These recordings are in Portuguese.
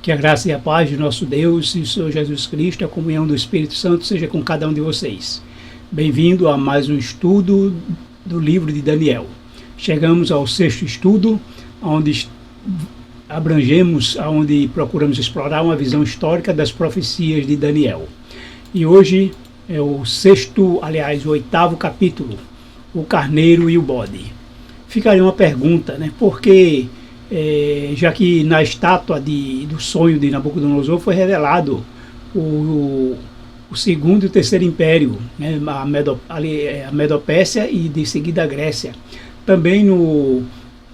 Que a graça e a paz de nosso Deus e do Senhor Jesus Cristo, a comunhão do Espírito Santo seja com cada um de vocês. Bem-vindo a mais um estudo do livro de Daniel. Chegamos ao 6º estudo, onde onde procuramos explorar uma visão histórica das profecias de Daniel. E hoje é o 8º capítulo, o carneiro e o bode. Ficaria uma pergunta, né? Porque já que na estátua do sonho de Nabucodonosor foi revelado o segundo e o terceiro império, né? A Medopécia e de seguida a Grécia. Também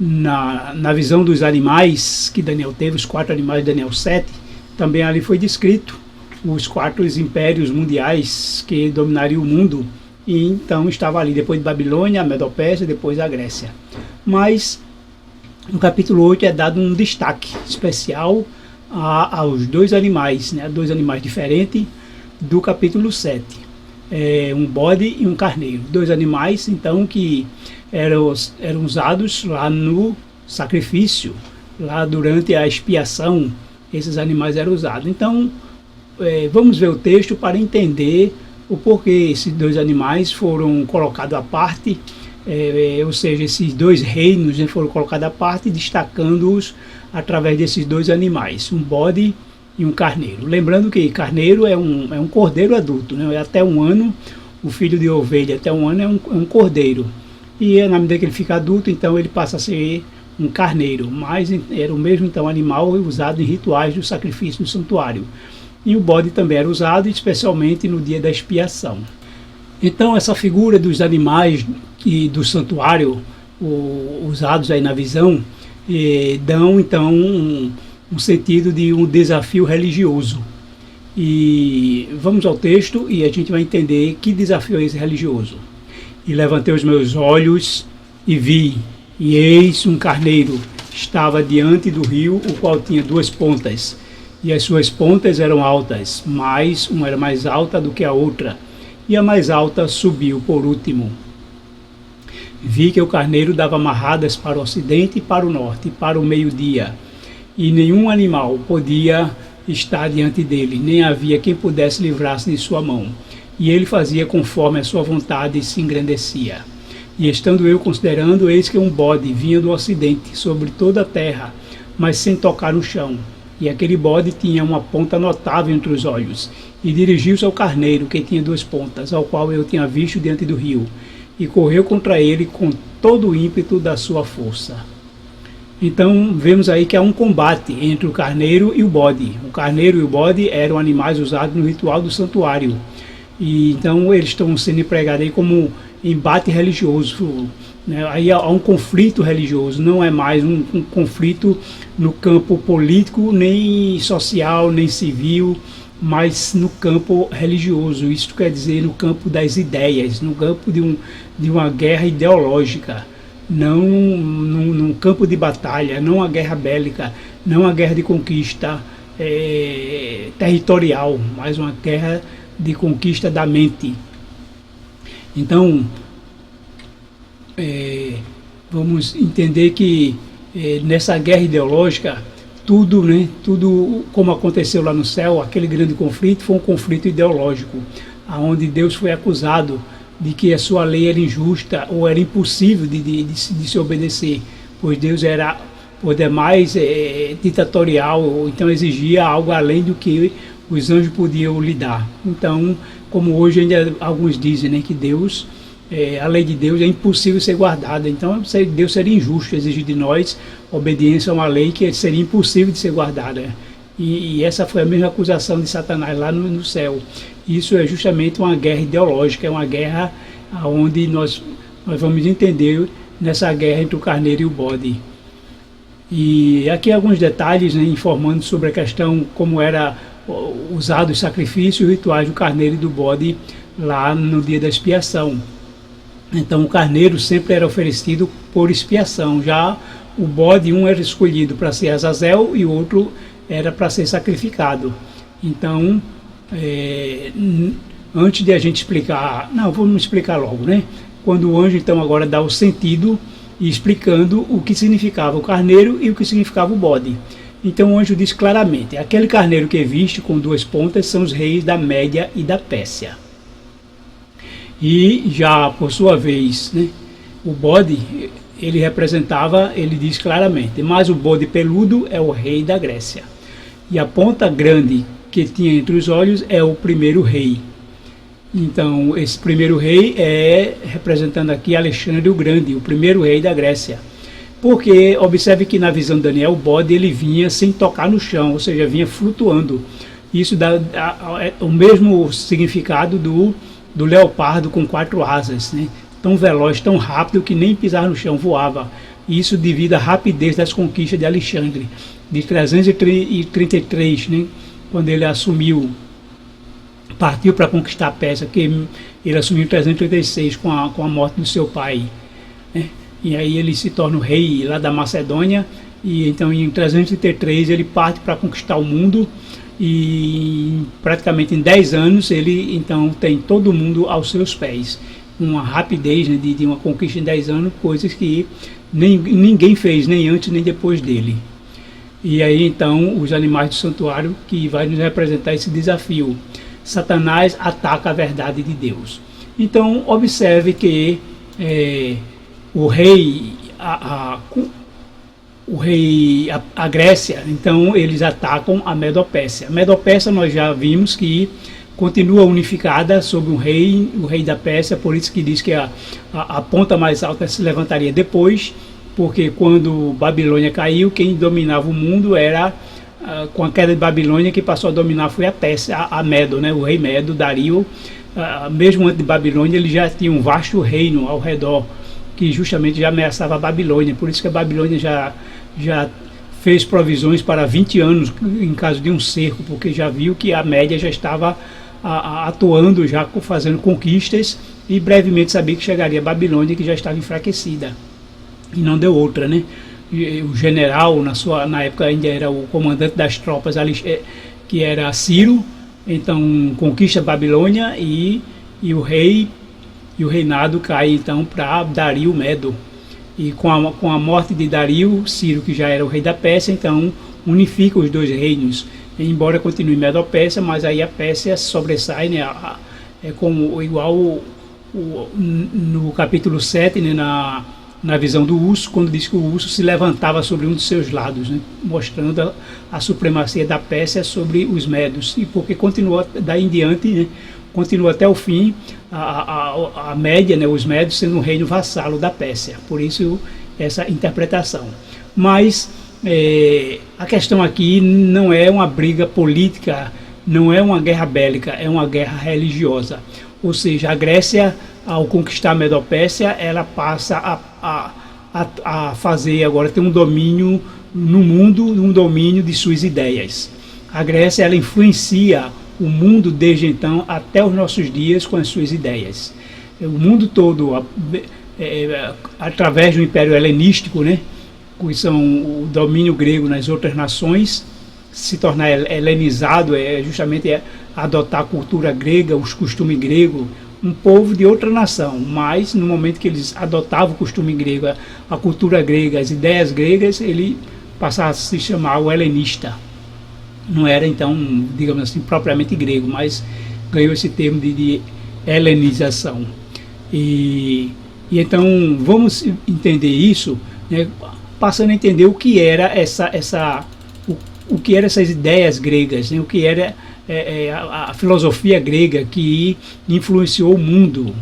na visão dos animais que Daniel teve, os 4 animais de Daniel 7, também ali foi descrito os 4 impérios mundiais que dominariam o mundo, e então estava ali depois de Babilônia, a Medopécia, depois a Grécia. Mas no capítulo 8 é dado um destaque especial aos 2 animais, né? 2 animais diferentes do capítulo 7, um bode e um carneiro, 2 animais então que eram usados lá no sacrifício, lá durante a expiação, esses animais eram usados. Então vamos ver o texto para entender o porquê esses 2 animais foram colocados à parte, ou seja, esses 2 reinos, né, foram colocados à parte, destacando-os através desses 2 animais, um bode e um carneiro. Lembrando que carneiro é um cordeiro adulto, né, até 1 ano, o filho de ovelha até 1 ano é um cordeiro. E na medida que ele fica adulto, então ele passa a ser um carneiro, mas era o mesmo então animal usado em rituais do sacrifício do santuário. E o bode também era usado, especialmente no dia da expiação. Então essa figura dos animais do santuário, usados aí na visão, dão então um sentido de um desafio religioso. E vamos ao texto e a gente vai entender que desafio é esse religioso. E levantei os meus olhos e vi, e eis um carneiro estava diante do rio, o qual tinha 2 pontas, e as suas pontas eram altas, mas uma era mais alta do que a outra, e a mais alta subiu por último. Vi que o carneiro dava amarradas para o ocidente e para o norte, e para o meio-dia, e nenhum animal podia estar diante dele, nem havia quem pudesse livrar-se de sua mão. E ele fazia conforme a sua vontade e se engrandecia. E estando eu considerando, eis que um bode vinha do ocidente sobre toda a terra, mas sem tocar no chão. E aquele bode tinha uma ponta notável entre os olhos, e dirigiu-se ao carneiro, que tinha 2 pontas, ao qual eu tinha visto diante do rio, e correu contra ele com todo o ímpeto da sua força. Então vemos aí que há um combate entre o carneiro e o bode. O carneiro e o bode eram animais usados no ritual do santuário. E então eles estão sendo empregados aí como embate religioso, né? Aí há um conflito religioso, não é mais um conflito no campo político, nem social, nem civil, mas no campo religioso. Isso quer dizer no campo das ideias, no campo de uma guerra ideológica, não num campo de batalha, não uma guerra bélica, não uma guerra de conquista territorial, mas uma guerra de conquista da mente. Então vamos entender que nessa guerra ideológica tudo como aconteceu lá no céu, aquele grande conflito foi um conflito ideológico, onde Deus foi acusado de que a sua lei era injusta ou era impossível de se obedecer, pois Deus era por demais ditatorial, ou então exigia algo além do que os anjos podiam lidar. Então, como hoje ainda alguns dizem, né, que Deus, a lei de Deus é impossível ser guardada. Então Deus seria injusto exigir de nós obediência a uma lei que seria impossível de ser guardada. E essa foi a mesma acusação de Satanás lá no céu. Isso é justamente uma guerra ideológica, é uma guerra onde nós vamos entender nessa guerra entre o carneiro e o bode. E aqui alguns detalhes, né, informando sobre a questão como era usado os sacrifícios e rituais do carneiro e do bode lá no dia da expiação. Então o carneiro sempre era oferecido por expiação, já o bode, um era escolhido para ser Azazel e o outro era para ser sacrificado. Então antes de a gente explicar, vamos explicar logo, né? Quando o anjo então agora dá o sentido e explicando o que significava o carneiro e o que significava o bode. Então o anjo diz claramente: aquele carneiro que viste com duas pontas são os reis da Média e da Pérsia. E já por sua vez, né, o bode, ele representava, ele diz claramente, mas o bode peludo é o rei da Grécia. E a ponta grande que tinha entre os olhos é o primeiro rei. Então esse primeiro rei é representando aqui Alexandre o Grande, o primeiro rei da Grécia. Porque observe que na visão de Daniel, o bode ele vinha sem tocar no chão, ou seja, vinha flutuando. Isso dá o mesmo significado do leopardo com 4 asas, né? Tão veloz, tão rápido que nem pisar no chão voava. Isso devido à rapidez das conquistas de Alexandre, de 333, né? Quando ele partiu para conquistar a Pérsia, que ele assumiu em 336 com a morte do seu pai, né? E aí ele se torna o rei lá da Macedônia, e então em 333 ele parte para conquistar o mundo, e praticamente em 10 anos ele então tem todo o mundo aos seus pés. Uma rapidez, né, de uma conquista em 10 anos, coisas que ninguém fez, nem antes nem depois dele. E aí então os animais do santuário que vai nos representar esse desafio. Satanás ataca a verdade de Deus. Então observe que o rei, a Grécia, então eles atacam a Medopérsia. A Medopérsia nós já vimos que continua unificada sob o rei da Pérsia, por isso que diz que a ponta mais alta se levantaria depois, porque quando Babilônia caiu, quem dominava o mundo era, com a queda de Babilônia, que passou a dominar foi a Pérsia, a Medo, né? O rei Medo, Dario, mesmo antes de Babilônia, ele já tinha um vasto reino ao redor, que justamente já ameaçava a Babilônia. Por isso que a Babilônia já fez provisões para 20 anos em caso de um cerco, porque já viu que a Média já estava atuando, já fazendo conquistas, e brevemente sabia que chegaria a Babilônia, que já estava enfraquecida. E não deu outra, né? O general, na época ainda era o comandante das tropas, que era Ciro, então conquista a Babilônia, e o reinado cai então para Dario Medo. E com a morte de Dario, Ciro, que já era o rei da Pérsia, então unifica os dois reinos. Embora continue Medo-Pérsia, mas aí a Pérsia sobressai, né? Como igual no capítulo 7, né? Na visão do urso, quando diz que o urso se levantava sobre um dos seus lados, né? Mostrando a supremacia da Pérsia sobre os medos. E porque continua daí em diante, né? Continua até o fim a Média, né, os Médios, sendo um reino vassalo da Pérsia. Por isso essa interpretação. Mas a questão aqui não é uma briga política, não é uma guerra bélica, é uma guerra religiosa. Ou seja, a Grécia, ao conquistar a Medopérsia, ela passa a fazer agora, ter um domínio no mundo, um domínio de suas ideias. A Grécia, ela influencia o mundo desde então até os nossos dias com as suas ideias. O mundo todo, através do Império Helenístico, né, que são o domínio grego nas outras nações, se tornar helenizado é justamente adotar a cultura grega, os costumes gregos, um povo de outra nação, mas no momento que eles adotavam o costume grego, a cultura grega, as ideias gregas, ele passava a se chamar o helenista. Não era então, digamos assim, propriamente grego, mas ganhou esse termo de helenização. E então vamos entender isso, né, passando a entender o que era o que eram essas ideias gregas, né, o que era a filosofia grega que influenciou o mundo.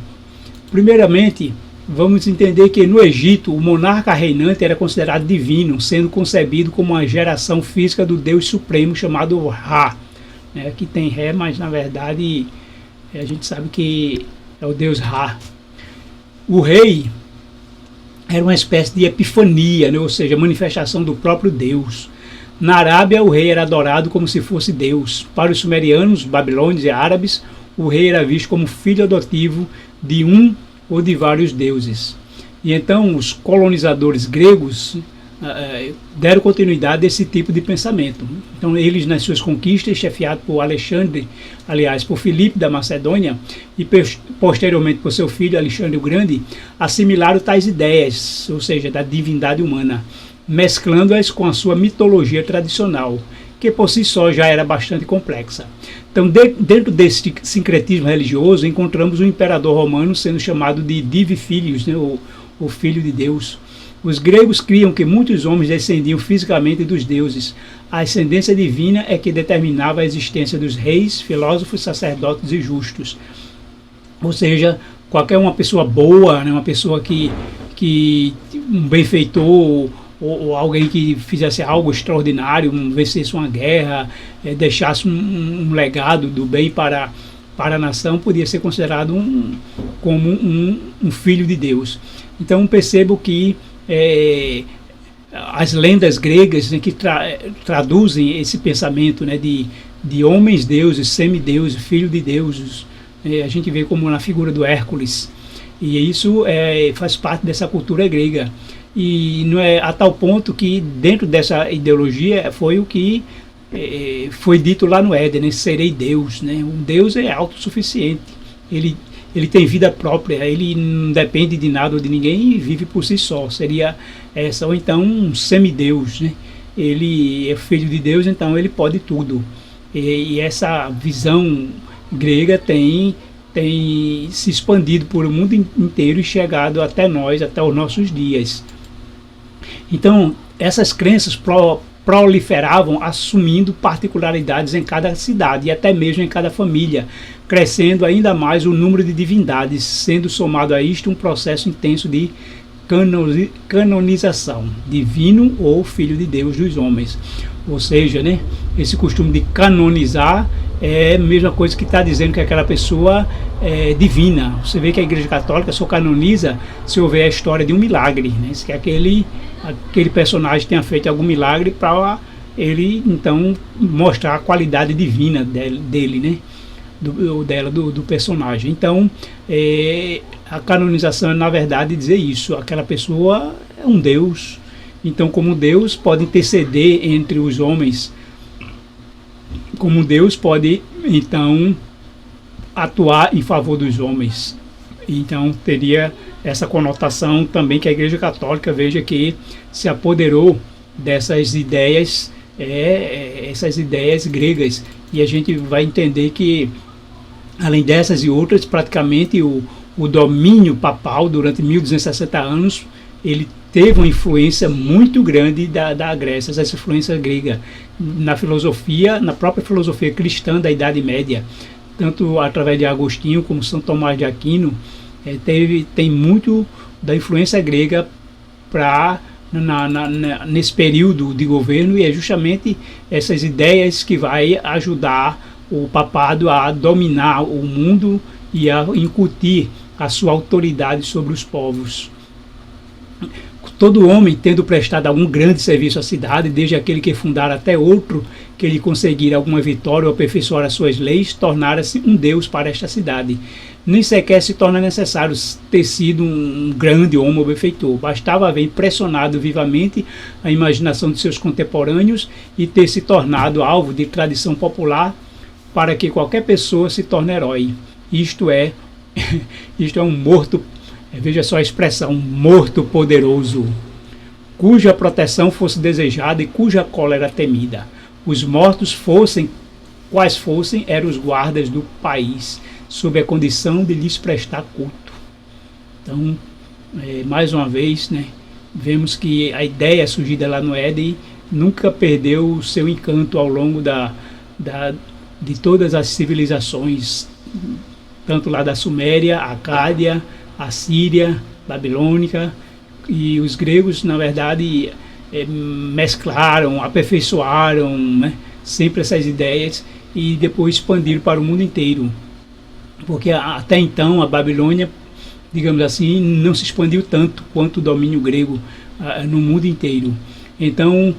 Primeiramente, vamos entender que no Egito o monarca reinante era considerado divino, sendo concebido como uma geração física do Deus Supremo chamado Ra. Aqui tem Ré, mas na verdade a gente sabe que é o Deus Ra. O rei era uma espécie de epifania, né? Ou seja, manifestação do próprio Deus. Na Arábia, o rei era adorado como se fosse Deus. Para os sumerianos, babilônios e árabes, o rei era visto como filho adotivo de um ou de vários deuses. E então os colonizadores gregos deram continuidade a esse tipo de pensamento. Então eles, nas suas conquistas, chefiados por Alexandre, aliás, por Filipe da Macedônia, e posteriormente por seu filho Alexandre o Grande, assimilaram tais ideias, ou seja, da divindade humana. mesclando-as com a sua mitologia tradicional, que por si só já era bastante complexa. Então, dentro desse sincretismo religioso, encontramos o imperador romano sendo chamado de Divi Filius, né, o Filho de Deus. Os gregos criam que muitos homens descendiam fisicamente dos deuses. A ascendência divina é que determinava a existência dos reis, filósofos, sacerdotes e justos. Ou seja, qualquer uma pessoa boa, né, uma pessoa que um benfeitor ou alguém que fizesse algo extraordinário, vencesse uma guerra, deixasse um legado do bem para a nação, podia ser considerado como um filho de Deus. Então percebo que as lendas gregas, né, que traduzem esse pensamento, né, de homens deuses, semideuses, filho de deuses, a gente vê como na figura do Hércules, e isso faz parte dessa cultura grega. E não é a tal ponto que dentro dessa ideologia foi o que foi dito lá no Éden, né? Serei Deus, né? Um Deus é autossuficiente, ele tem vida própria, ele não depende de nada ou de ninguém e vive por si só. Seria essa, ou então um semideus, né? Ele é filho de Deus, então ele pode tudo. E essa visão grega tem se expandido por o mundo inteiro e chegado até nós, até os nossos dias. Então, essas crenças proliferavam, assumindo particularidades em cada cidade e até mesmo em cada família, crescendo ainda mais o número de divindades, sendo somado a isto um processo intenso de canonização, divino ou filho de Deus dos homens. Ou seja, né, esse costume de canonizar é a mesma coisa que está dizendo que aquela pessoa é divina. Você vê que a Igreja Católica só canoniza se houver a história de um milagre, né? Se aquele personagem tenha feito algum milagre para ele, então, mostrar a qualidade divina dele, né? Do personagem. Então, a canonização é, na verdade, dizer isso. Aquela pessoa é um Deus. Então, como Deus pode interceder entre os homens, como Deus pode, então, atuar em favor dos homens. Então, teria essa conotação também que a Igreja Católica, veja, que se apoderou dessas ideias, essas ideias gregas. E a gente vai entender que, além dessas e outras, praticamente o domínio papal durante 1260 anos, ele teve uma influência muito grande da Grécia, essa influência grega, na filosofia, na própria filosofia cristã da Idade Média, tanto através de Agostinho como São Tomás de Aquino, tem muito da influência grega nesse período de governo, e é justamente essas ideias que vai ajudar o papado a dominar o mundo e a incutir a sua autoridade sobre os povos. Todo homem, tendo prestado algum grande serviço à cidade, desde aquele que fundara até outro que lhe conseguir alguma vitória ou aperfeiçoar as suas leis, tornara-se um Deus para esta cidade. Nem sequer se torna necessário ter sido um grande homem ou benfeitor. Bastava haver impressionado vivamente a imaginação de seus contemporâneos e ter se tornado alvo de tradição popular para que qualquer pessoa se torne herói. Isto é um morto, veja só a expressão, morto poderoso, cuja proteção fosse desejada e cuja cólera temida. Os mortos quais fossem, eram os guardas do país, sob a condição de lhes prestar culto. Então, mais uma vez, né, vemos que a ideia surgida lá no Éden nunca perdeu o seu encanto ao longo de todas as civilizações, tanto lá da Suméria, Acádia, Assíria, Babilônica, e os gregos, na verdade, mesclaram, aperfeiçoaram, né, sempre essas ideias e depois expandiram para o mundo inteiro. Porque até então a Babilônia, digamos assim, não se expandiu tanto quanto o domínio grego no mundo inteiro. Então,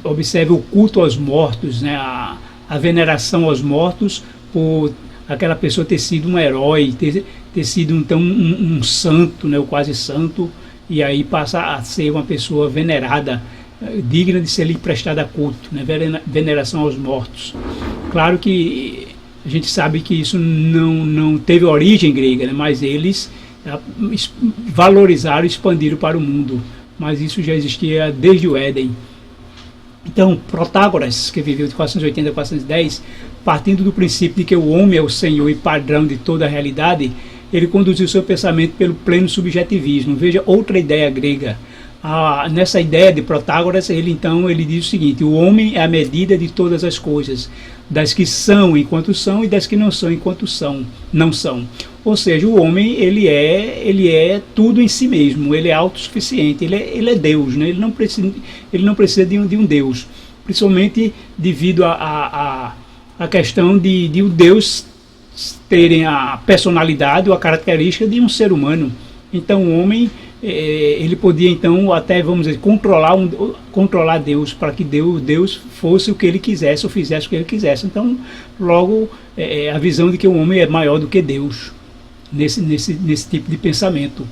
observe o culto aos mortos, né, a veneração aos mortos por aquela pessoa ter sido um herói, ter sido então um santo, né, o quase santo, e aí passa a ser uma pessoa venerada, digna de ser lhe prestada culto, né, veneração aos mortos. Claro que a gente sabe que isso não teve origem grega, né, mas eles valorizaram e expandiram para o mundo. mas isso já existia desde o Éden. Então, Protágoras, que viveu de 480 a 410, partindo do princípio de que o homem é o senhor e padrão de toda a realidade, ele conduziu seu pensamento pelo pleno subjetivismo. Veja outra ideia grega. Nessa ideia de Protágoras, ele diz o seguinte: o homem é a medida de todas as coisas, das que são enquanto são e das que não são enquanto não são. Ou seja, o homem ele é tudo em si mesmo, ele é autossuficiente, ele é Deus, né? Ele não precisa de um Deus, principalmente devido à questão de o Deus terem a personalidade ou a característica de um ser humano. Então o homem ele podia então até, vamos dizer, controlar Deus, para que Deus fosse o que ele quisesse ou fizesse o que ele quisesse. Então logo a visão de que o homem é maior do que Deus nesse tipo de pensamento,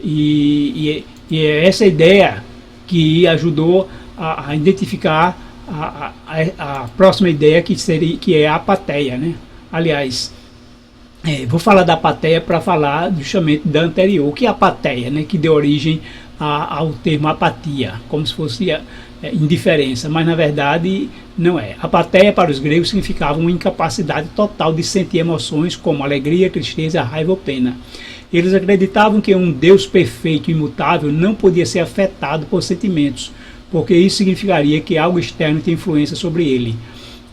e é essa ideia que ajudou a identificar a próxima ideia, que é a apatheia, né? Aliás, vou falar da apatheia para falar justamente da anterior, o que é a apatheia, né? Que deu origem ao termo apatia, como se fosse indiferença, mas na verdade não é. Apatheia para os gregos significava uma incapacidade total de sentir emoções como alegria, tristeza, raiva ou pena. Eles acreditavam que um Deus perfeito e imutável não podia ser afetado por sentimentos, porque isso significaria que algo externo tinha influência sobre ele.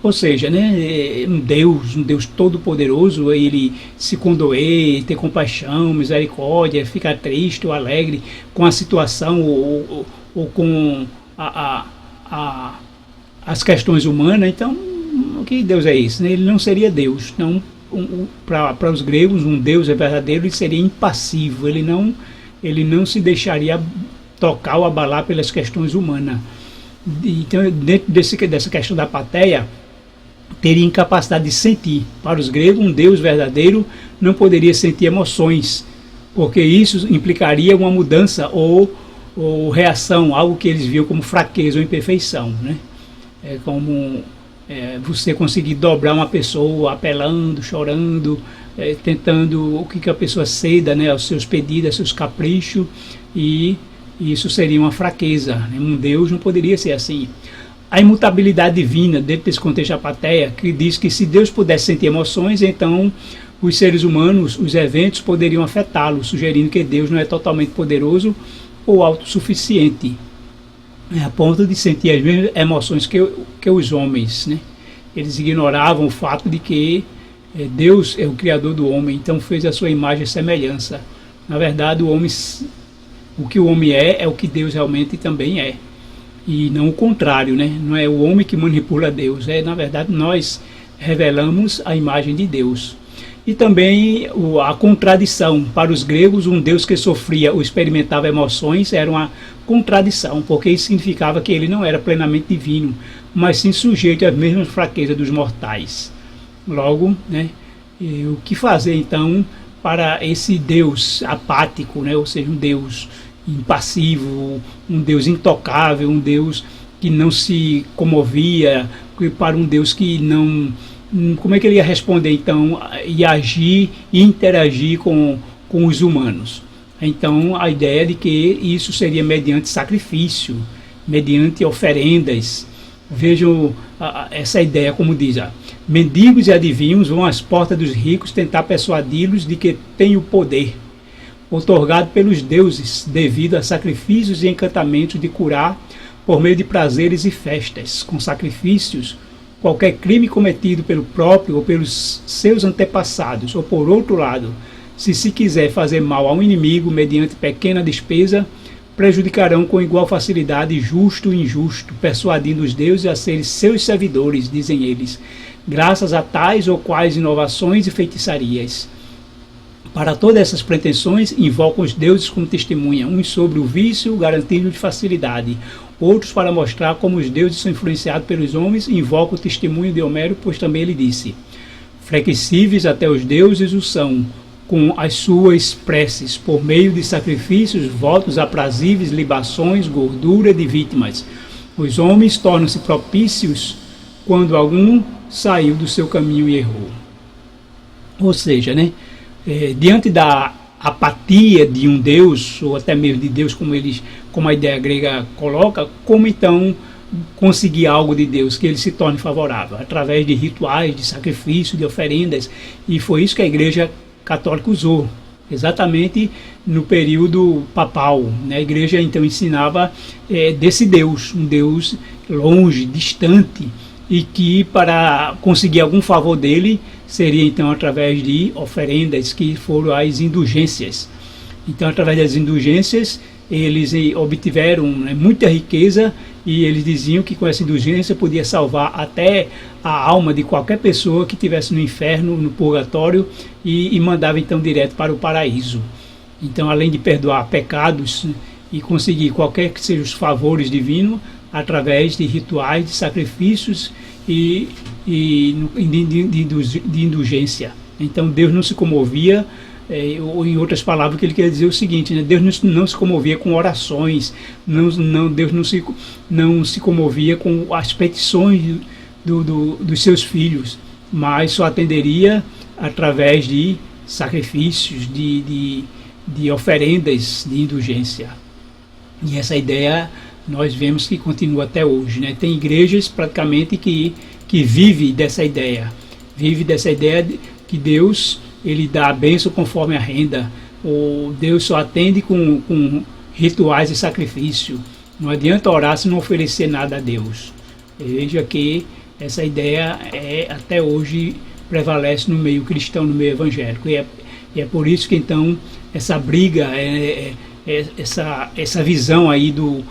Ou seja, né, um Deus todo-poderoso, ele se condoer, ter compaixão, misericórdia, ficar triste ou alegre com a situação ou com as questões humanas. Então, que Deus é esse? Ele não seria Deus. Então, para os gregos, um Deus verdadeiro, ele seria impassivo, ele não se deixaria tocar ou abalar pelas questões humanas. Então, dentro dessa questão da apatheia, teria incapacidade de sentir. Para os gregos, um Deus verdadeiro não poderia sentir emoções, porque isso implicaria uma mudança ou reação, algo que eles viam como fraqueza ou imperfeição, né? É como você conseguir dobrar uma pessoa apelando, chorando, tentando que a pessoa ceda, né, aos seus pedidos, aos seus caprichos, e isso seria uma fraqueza, né? Um Deus não poderia ser assim. A imutabilidade divina, dentro desse contexto da apatheia, que diz que se Deus pudesse sentir emoções, então os seres humanos, os eventos poderiam afetá-lo, sugerindo que Deus não é totalmente poderoso ou autossuficiente, a ponto de sentir as mesmas emoções que os homens, né? Eles ignoravam o fato de que Deus é o Criador do homem, então fez a sua imagem e semelhança. Na verdade, o que o homem é o que Deus realmente também é. E não o contrário, né? Não é o homem que manipula Deus, na verdade nós revelamos a imagem de Deus. E também a contradição. Para os gregos, um Deus que sofria ou experimentava emoções era uma contradição, porque isso significava que ele não era plenamente divino, mas sim sujeito às mesmas fraquezas dos mortais. Logo, né, o que fazer então para esse Deus apático, né? Ou seja, um Deus impassivo, um Deus intocável, um Deus que não se comovia, para um Deus que não... Como é que ele ia responder então, e agir e interagir com os humanos? Então a ideia de que isso seria mediante sacrifício, mediante oferendas. Vejam essa ideia, como diz: mendigos e adivinhos vão às portas dos ricos tentar persuadi-los de que têm o poder outorgado pelos deuses devido a sacrifícios e encantamentos de curar por meio de prazeres e festas. Com sacrifícios, qualquer crime cometido pelo próprio ou pelos seus antepassados, ou por outro lado, se quiser fazer mal ao inimigo mediante pequena despesa, prejudicarão com igual facilidade justo e injusto, persuadindo os deuses a serem seus servidores, dizem eles, graças a tais ou quais inovações e feitiçarias. Para todas essas pretensões, invocam os deuses como testemunha, uns sobre o vício, garantindo de facilidade, outros para mostrar como os deuses são influenciados pelos homens, invocam o testemunho de Homero, pois também ele disse: flexíveis até os deuses o são, com as suas preces, por meio de sacrifícios, votos aprazíveis, libações, gordura de vítimas. Os homens tornam-se propícios quando algum saiu do seu caminho e errou. Ou seja, né, diante da apatia de um Deus, ou até mesmo de Deus como a ideia grega coloca, como então conseguir algo de Deus, que ele se torne favorável, através de rituais, de sacrifício, de oferendas, e foi isso que a Igreja Católica usou, exatamente no período papal, né? A Igreja então ensinava desse Deus, um Deus longe, distante, e que para conseguir algum favor dele, seria então através de oferendas, que foram as indulgências. Então, através das indulgências, eles obtiveram, né, muita riqueza, e eles diziam que com essa indulgência podia salvar até a alma de qualquer pessoa que estivesse no inferno, no purgatório, e mandava então direto para o paraíso. Então, além de perdoar pecados e conseguir qualquer que sejam os favores divinos, através de rituais, de sacrifícios e de indulgência. Então, Deus não se comovia, ou em outras palavras, o que ele quer dizer é o seguinte, né? Deus não se comovia com orações, Deus não se comovia com as petições dos seus filhos, mas só atenderia através de sacrifícios, de oferendas de indulgência. E essa ideia nós vemos que continua até hoje, né? Tem igrejas praticamente que vive dessa ideia de que Deus, ele dá a bênção conforme a renda, ou Deus só atende com rituais de sacrifício. Não adianta orar se não oferecer nada a Deus. Veja que essa ideia até hoje prevalece no meio cristão, no meio evangélico. E é por isso que então essa briga, essa visão aí do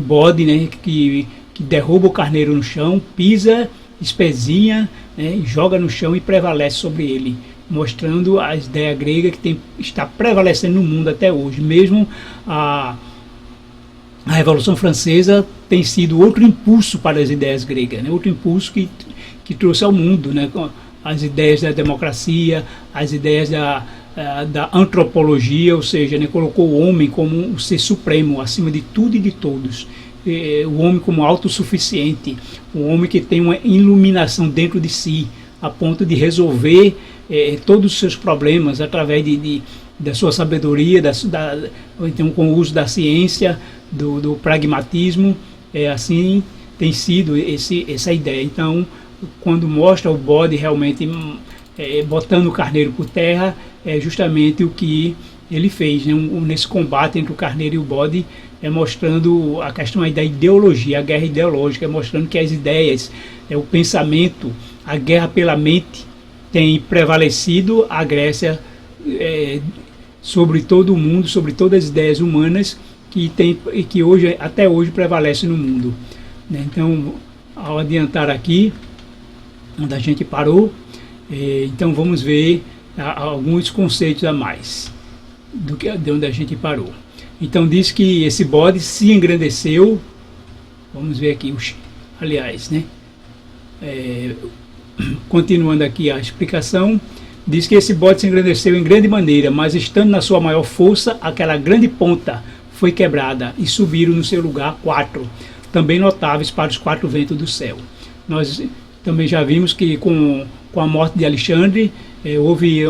bode, né, que derruba o carneiro no chão, pisa, espezinha, né, joga no chão e prevalece sobre ele, mostrando a ideia grega que está prevalecendo no mundo até hoje. Mesmo a Revolução Francesa tem sido outro impulso para as ideias gregas, né, outro impulso que trouxe ao mundo, né, as ideias da democracia, as ideias da antropologia, ou seja, né, colocou o homem como um ser supremo, acima de tudo e de todos. O homem como autossuficiente, o homem que tem uma iluminação dentro de si, a ponto de resolver todos os seus problemas através da sua sabedoria, então com o uso da ciência, do pragmatismo. Assim tem sido essa ideia. Então, quando mostra o bode realmente botando o carneiro por terra, é justamente o que ele fez, né? Nesse combate entre o carneiro e o bode, mostrando a questão aí da ideologia, a guerra ideológica, mostrando que as ideias, o pensamento, a guerra pela mente tem prevalecido a Grécia sobre todo o mundo, sobre todas as ideias humanas que hoje, até hoje prevalecem no mundo, né? Então, ao adiantar aqui, onde a gente parou, então vamos ver alguns conceitos a mais de onde a gente parou. Então diz que esse bode se engrandeceu, vamos ver aqui, aliás, né? Continuando aqui a explicação, diz que esse bode se engrandeceu em grande maneira, mas estando na sua maior força, aquela grande ponta foi quebrada e subiram no seu lugar 4, também notáveis para os 4 ventos do céu. Nós também já vimos que com a morte de Alexandre, houve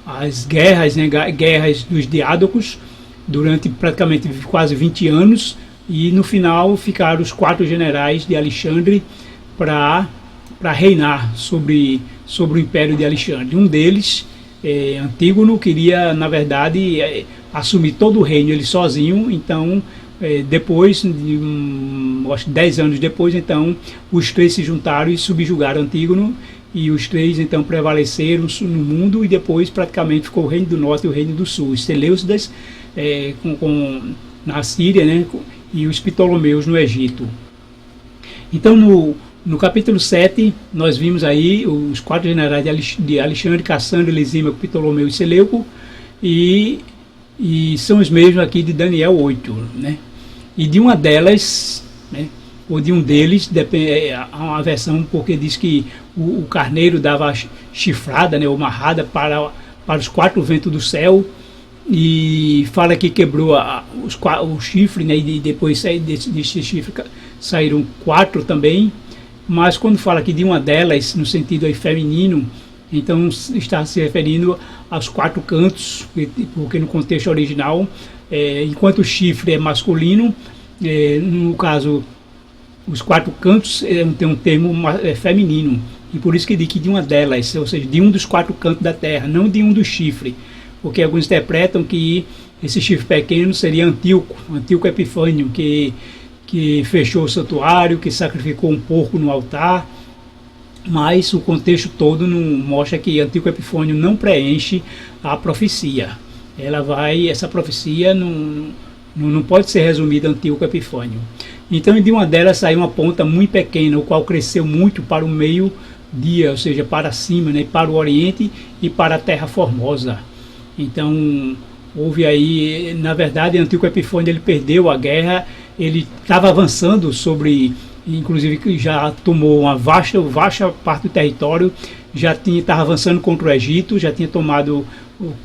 as guerras, né, guerras dos diádocos, durante praticamente quase 20 anos, e no final ficaram os 4 generais de Alexandre para reinar sobre o império de Alexandre. Um deles, Antígono, queria, na verdade, assumir todo o reino ele sozinho. Então, depois, acho que 10 anos depois, então, os 3 se juntaram e subjugaram Antígono, e os 3 então prevaleceram no mundo, e depois praticamente ficou o reino do norte e o reino do sul, os Seleucidas na Síria, né, e os Ptolomeus no Egito. Então no capítulo 7 nós vimos aí os 4 generais de Alexandre, Cassandro, Lisímaco, Ptolomeu e Seleuco, e são os mesmos aqui de Daniel 8, né? E de uma delas, né, ou de um deles, há uma versão porque diz que o carneiro dava chifrada, né, ou marrada para os 4 ventos do céu, e fala que quebrou o chifre, né, e depois desse chifre saíram 4 também. Mas quando fala aqui de uma delas, no sentido aí feminino, Então está se referindo aos 4 cantos, porque no contexto original, enquanto o chifre é masculino, no caso os 4 cantos tem um termo feminino, e por isso que diz que de uma delas, ou seja, de um dos 4 cantos da terra, não de um dos chifres, porque alguns interpretam que esse chifre pequeno seria Antíoco Epifânio, que fechou o santuário, que sacrificou um porco no altar, mas o contexto todo não mostra que Antíoco Epifânio não preenche a profecia. Essa profecia não pode ser resumida a Antíoco Epifânio. Então, de uma delas saiu uma ponta muito pequena, o qual cresceu muito para o meio-dia, ou seja, para cima, né, para o oriente e para a terra formosa. Então, houve aí, na verdade, Antíoco Epifânio ele perdeu a guerra, ele estava avançando sobre, inclusive já tomou uma vasta parte do território, estava avançando contra o Egito, já tinha tomado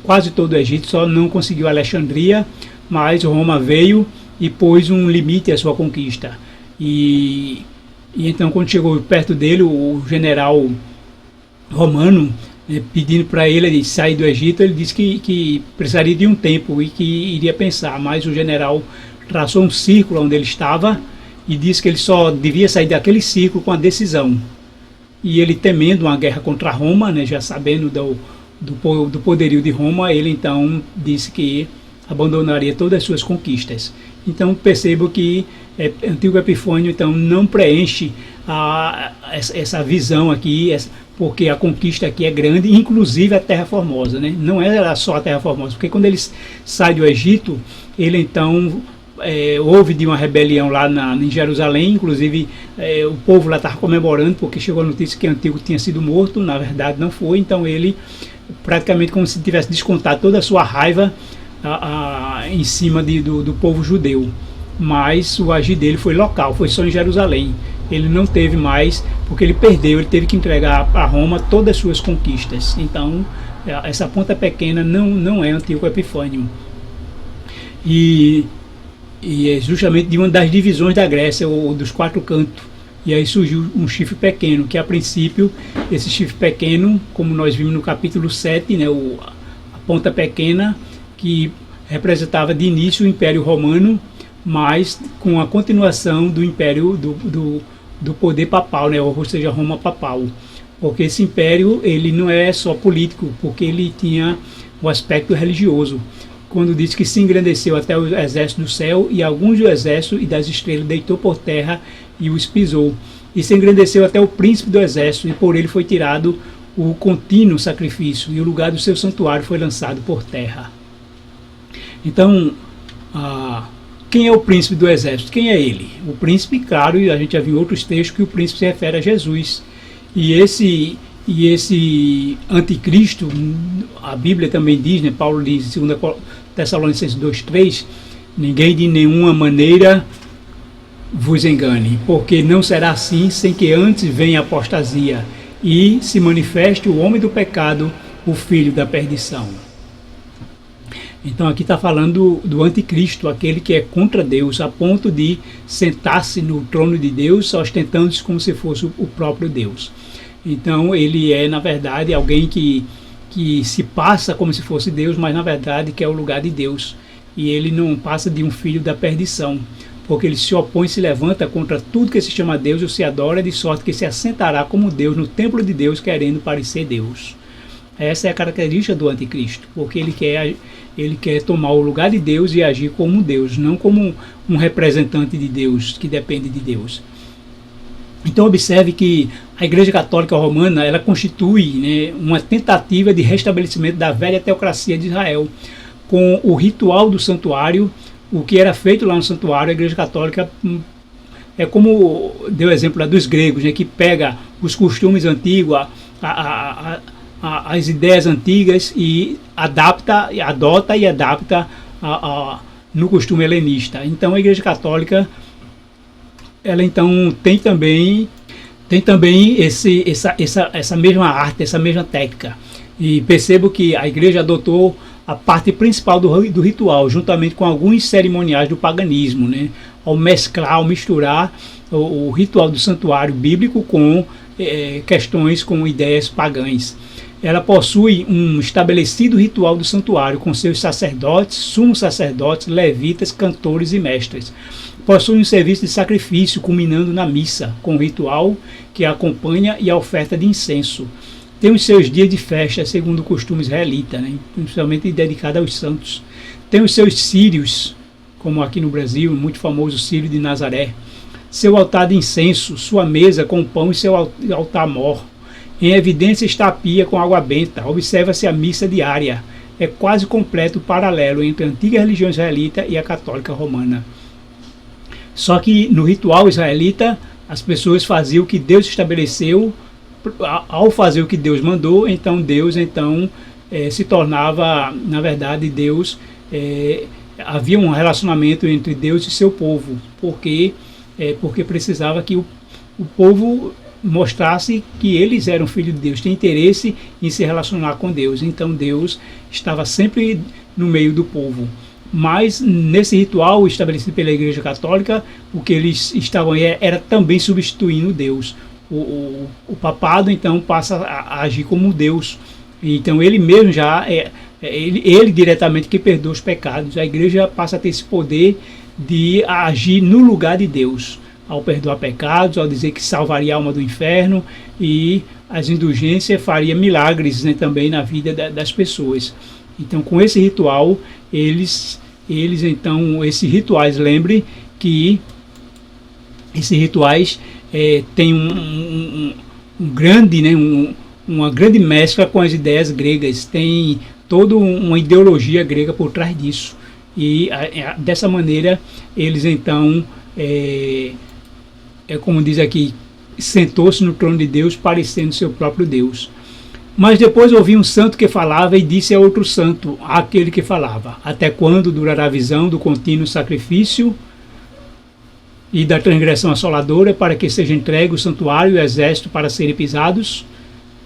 quase todo o Egito, só não conseguiu Alexandria, mas Roma veio e pôs um limite à sua conquista. E então, quando chegou perto dele, o general romano, pedindo para ele sair do Egito, ele disse que precisaria de um tempo e que iria pensar, mas o general traçou um círculo onde ele estava e disse que ele só devia sair daquele círculo com a decisão. E ele, temendo uma guerra contra Roma, né, já sabendo do poderio de Roma, ele então disse que abandonaria todas as suas conquistas. Então percebo que Antíoco Epifânio então não preenche essa visão aqui, porque a conquista aqui é grande, inclusive a Terra Formosa, né? Não era só a Terra Formosa, porque quando ele sai do Egito, ele então houve de uma rebelião lá em Jerusalém, inclusive o povo lá estava comemorando, porque chegou a notícia que Antíoco tinha sido morto, na verdade não foi, então ele praticamente como se tivesse descontado toda a sua raiva em cima do povo judeu, mas o agir dele foi local, foi só em Jerusalém. Ele não teve mais, porque ele perdeu, ele teve que entregar a Roma todas as suas conquistas. Então essa ponta pequena não é Antíoco Epifânio, e é justamente de uma das divisões da Grécia, ou dos 4 cantos. E aí surgiu um chifre pequeno, que a princípio, esse chifre pequeno, como nós vimos no capítulo 7, né, a ponta pequena, que representava de início o Império Romano, mas com a continuação do Império do poder papal, né, ou seja, Roma papal. Porque esse império ele não é só político, porque ele tinha o aspecto religioso. Quando diz que se engrandeceu até o exército do céu, e alguns do exército e das estrelas deitou por terra e os pisou. E se engrandeceu até o príncipe do exército, e por ele foi tirado o contínuo sacrifício, e o lugar do seu santuário foi lançado por terra. Então, quem é o príncipe do exército? Quem é ele? O príncipe, claro, e a gente já viu em outros textos que o príncipe se refere a Jesus. E esse anticristo, a Bíblia também diz, né, Paulo diz em 2 Tessalonicenses 2:3, ninguém de nenhuma maneira vos engane, porque não será assim sem que antes venha a apostasia e se manifeste o homem do pecado, o filho da perdição. Então aqui está falando do anticristo, aquele que é contra Deus, a ponto de sentar-se no trono de Deus, ostentando-se como se fosse o próprio Deus. Então ele é, na verdade, alguém que se passa como se fosse Deus, mas na verdade quer o lugar de Deus. E ele não passa de um filho da perdição, porque ele se opõe, se levanta contra tudo que se chama Deus e se adora, de sorte que se assentará como Deus no templo de Deus, querendo parecer Deus. Essa é a característica do anticristo, porque ele quer tomar o lugar de Deus e agir como Deus, não como um representante de Deus, que depende de Deus. Então observe que a Igreja Católica Romana, ela constitui, né, uma tentativa de restabelecimento da velha teocracia de Israel, com o ritual do santuário. O que era feito lá no santuário, a Igreja Católica é como deu o exemplo lá dos gregos, né, que pega os costumes antigos, as ideias antigas e adota no costume helenista. Então a Igreja Católica ela então tem também essa mesma arte, essa mesma técnica. E percebo que a Igreja adotou a parte principal do ritual, juntamente com alguns cerimoniais do paganismo, né? Ao misturar o ritual do santuário bíblico com questões, com ideias pagãs. ela possui um estabelecido ritual do santuário, com seus sacerdotes, sumos sacerdotes, levitas, cantores e mestres. Possui um serviço de sacrifício, culminando na missa, com o ritual que a acompanha e a oferta de incenso. Tem os seus dias de festa, segundo o costume israelita, né? Principalmente dedicado aos santos. Tem os seus círios, como aqui no Brasil, muito famoso Círio de Nazaré. Seu altar de incenso, sua mesa com pão e seu altar-mor. Em evidência está a pia com água benta. Observa-se a missa diária. É quase completo o paralelo entre a antiga religião israelita e a católica romana. Só que no ritual israelita, as pessoas faziam o que Deus estabeleceu. Ao fazer o que Deus mandou, então Deus se tornava, na verdade, Deus... havia um relacionamento entre Deus e seu povo, porque precisava que o povo mostrasse que eles eram filhos de Deus, tem interesse em se relacionar com Deus. Então Deus estava sempre no meio do povo. Mas nesse ritual estabelecido pela Igreja Católica, o que eles estavam era também substituindo Deus. O papado então passa a agir como Deus. Então ele mesmo já ele diretamente que perdoa os pecados. A igreja passa a ter esse poder de agir no lugar de Deus, ao perdoar pecados, ao dizer que salvaria a alma do inferno, e as indulgências faria milagres, né, também na vida das pessoas. Então, com esse ritual, esses rituais, lembre que esses rituais têm uma grande mescla com as ideias gregas, tem toda uma ideologia grega por trás disso. E dessa maneira eles então, como diz aqui, sentou-se no trono de Deus, parecendo seu próprio Deus. Mas depois ouvi um santo que falava e disse a outro santo, àquele que falava: até quando durará a visão do contínuo sacrifício e da transgressão assoladora, para que seja entregue o santuário e o exército para serem pisados?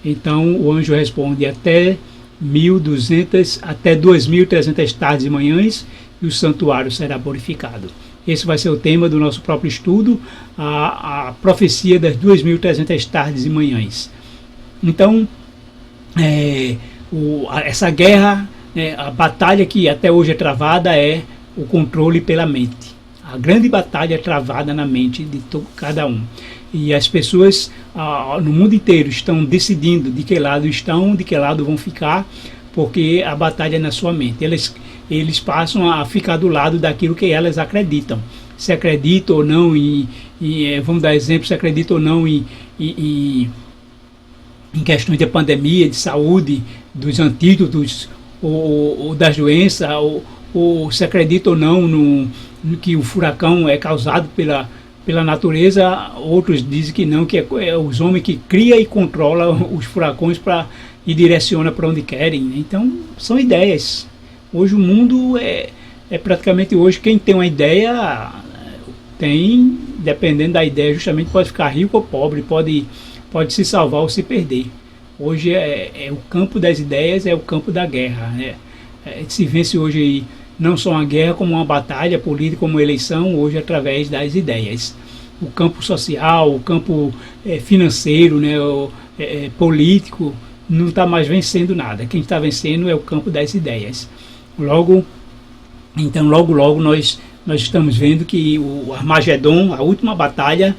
Então o anjo responde: até 2.300 tardes e manhãs, e o santuário será purificado. Esse vai ser o tema do nosso próprio estudo, a profecia das 2.300 tardes e manhãs. Então, essa guerra, a batalha que até hoje é travada é o controle pela mente. A grande batalha é travada na mente de cada um. E as pessoas no mundo inteiro estão decidindo de que lado estão, de que lado vão ficar, porque a batalha é na sua mente. Eles passam a ficar do lado daquilo que elas acreditam. Se acreditam ou não vamos dar exemplo, se acreditam ou não em questões de pandemia, de saúde, dos antídotos ou das doenças, ou se acredita ou não no que o furacão é causado pela natureza. Outros dizem que não, que é os homens que criam e controlam os furacões e direciona para onde querem. Então, são ideias. Hoje o mundo é praticamente hoje, quem tem uma ideia tem, dependendo da ideia, justamente pode ficar rico ou pobre, pode se salvar ou se perder. Hoje o campo das ideias, é o campo da guerra, né? Se vence hoje não só uma guerra, como uma batalha política, como uma eleição, hoje através das ideias. O campo social, o campo financeiro, né, político, não está mais vencendo nada. Quem está vencendo é o campo das ideias. Logo nós estamos vendo que o Armagedon, a última batalha,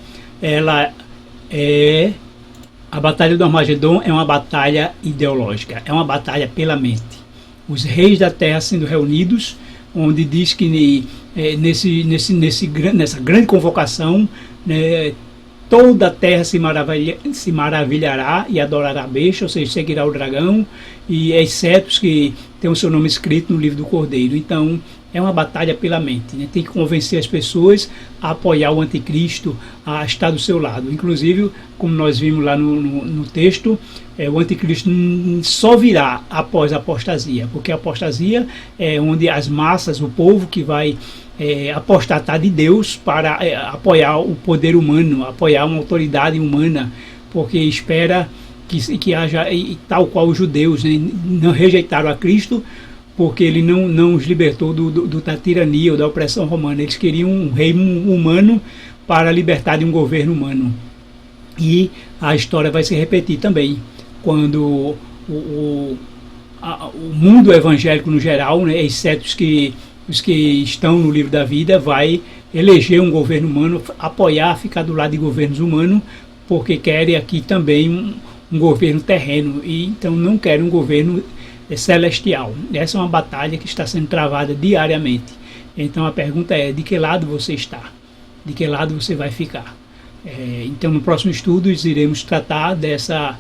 a batalha do Armagedon é uma batalha ideológica, é uma batalha pela mente. Os reis da terra sendo reunidos, onde diz que nessa grande convocação, né, toda a terra se maravilhará e adorará a besta, ou seja, seguirá o dragão, e exceto os que têm o seu nome escrito no livro do Cordeiro. Então, é uma batalha pela mente, né? Tem que convencer as pessoas a apoiar o anticristo, a estar do seu lado. Inclusive, como nós vimos lá no texto, o anticristo só virá após a apostasia, porque a apostasia é onde as massas, o povo que vai apostatar de Deus para apoiar o poder humano, apoiar uma autoridade humana, porque espera que haja, tal qual os judeus, né, não rejeitaram a Cristo, porque ele não os libertou da tirania ou da opressão romana. Eles queriam um rei humano para libertar de um governo humano. E a história vai se repetir também, quando o, o mundo evangélico no geral, né, exceto os que estão no livro da vida, vai eleger um governo humano, apoiar, ficar do lado de governos humanos, porque querem aqui também um governo terreno, e então não querem um governo celestial. Essa é uma batalha que está sendo travada diariamente. Então a pergunta é, de que lado você está? De que lado você vai ficar? Então no próximo estudo iremos tratar dessa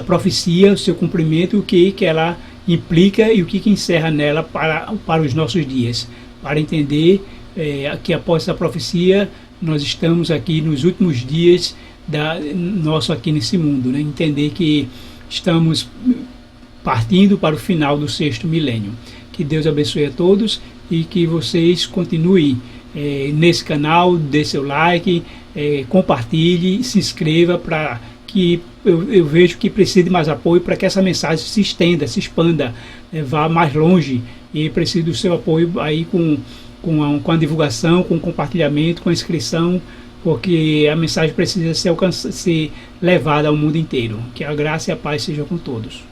profecia, o seu cumprimento, o que ela implica e o que encerra nela para os nossos dias. Para entender que após essa profecia nós estamos aqui nos últimos dias nosso aqui nesse mundo, né? Entender que estamos partindo para o final do 6º milênio. Que Deus abençoe a todos e que vocês continuem nesse canal, dê seu like, compartilhe, se inscreva, para que eu vejo que precisa de mais apoio para que essa mensagem se estenda, se expanda, vá mais longe, e preciso do seu apoio aí com a divulgação, com o compartilhamento, com a inscrição, porque a mensagem precisa ser levada ao mundo inteiro. Que a graça e a paz sejam com todos.